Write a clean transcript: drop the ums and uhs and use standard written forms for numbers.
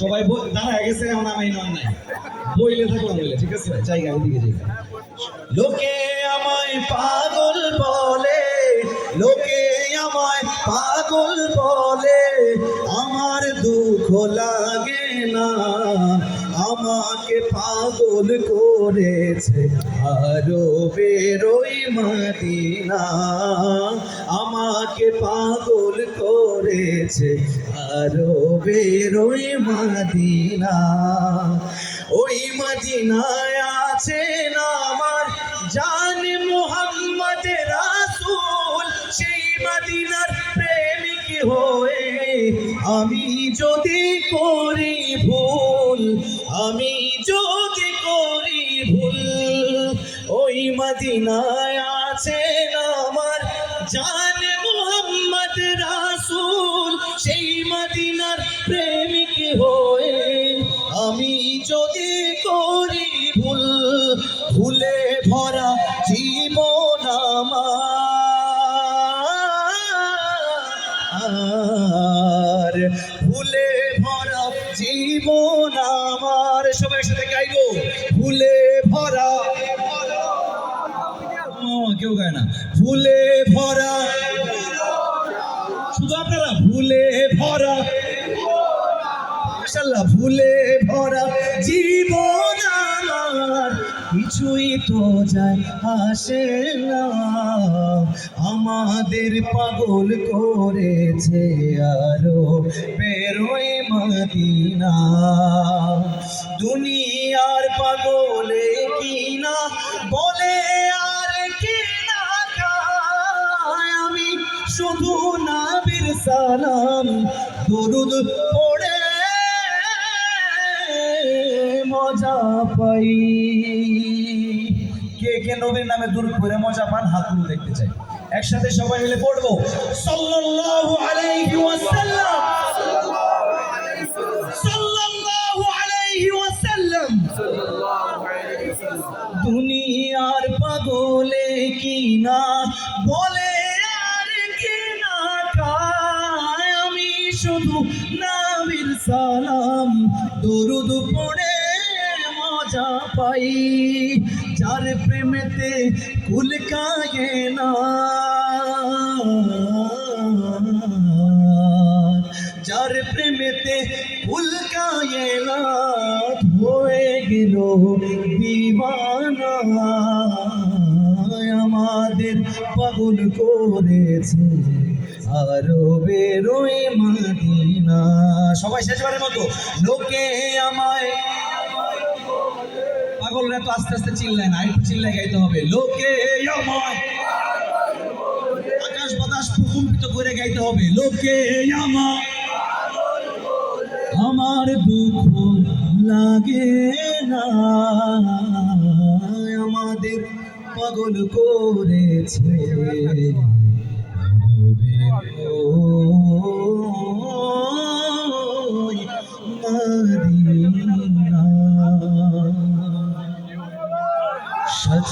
সবাই দাঁড়ায় গেছে, এখন আমি নন নাই বইলে থাকলাম বলে, ঠিক আছে জায়গা এদিকে জায়গা। লোকে আমায় পাগল বলে, লোকে আমায় পাগল বলে, আমার দুঃখ লাগে না, আমাকে পাগল করেছে আরো বেরোই মদিনা, আমাকে পাগল করেছে আরো বেরোই মদিনা। ওই মদিনায় আছেন আমার জান মুহাম্মদ রাসূল, সেই মদিনার প্রেমিক হয়ে আমি যদি করি ভুল, আমি যদি করি ভুল, ওই মদিনায় আছেন আমার জান মুহাম্মদ রাসূল, সেই মদিনার প্রেমিক হয়ে আমি যদি করি ভুল, ভুলে ভরা জীবন আমার, ভুলে ভরা জীবন আমার, সবাই সাথে গাইবো, ভুলে ভরা, কেউ গায় না, ভুলে ভরা, শুধু আপনারা ভুলে ভরা, মাশাআল্লাহ, ভুলে ভরা জীবন আমার, কিছুই তো যায় আসে না, আমাদের পাগল করেছে আরো বেরোয় মদিনা। দুনিয়ার পাগলে কিনা বলে আর কিনা গায়, আমি শুধু নবীর সালাম দরুদ পড়ে মজা পাই। কে কে নবীর নামে দরুদ পড়ে মজা পান? হাত তুলে দেখতে চাই, একসাথে সবাই মিলে পড়বো সাল্লাল্লাহু আলাইহি ওয়াসাল্লাম, সাল্লাল্লাহু আলাইহি ওয়াসাল্লাম। দুনিয়ার পাগলে কিনা বলে আর কিনা খায়, আমি শুধু নবীর সালাম দরুদ পড়ে মজা পাই। যার প্রেমেতে কুল কায়ে না, যার প্রেমেতে কুল কায়ে না, হয়ে গেল দিওয়ানা, আমাদের পাগল করেছে আরো বেরোয় মদিনা। সবাই শেষবারের মতো, লোকে আমায়, পাগলরা তো আস্তে আস্তে চিল্লায় না, একটু চিল্লায় গাইতে হবে, লোকে আমায়, আকাশ বাতাস প্রকম্পিত করে গাইতে হবে, লোকে আমায়, আমার দুঃখ লাগে না, আমাদের পাগল করেছে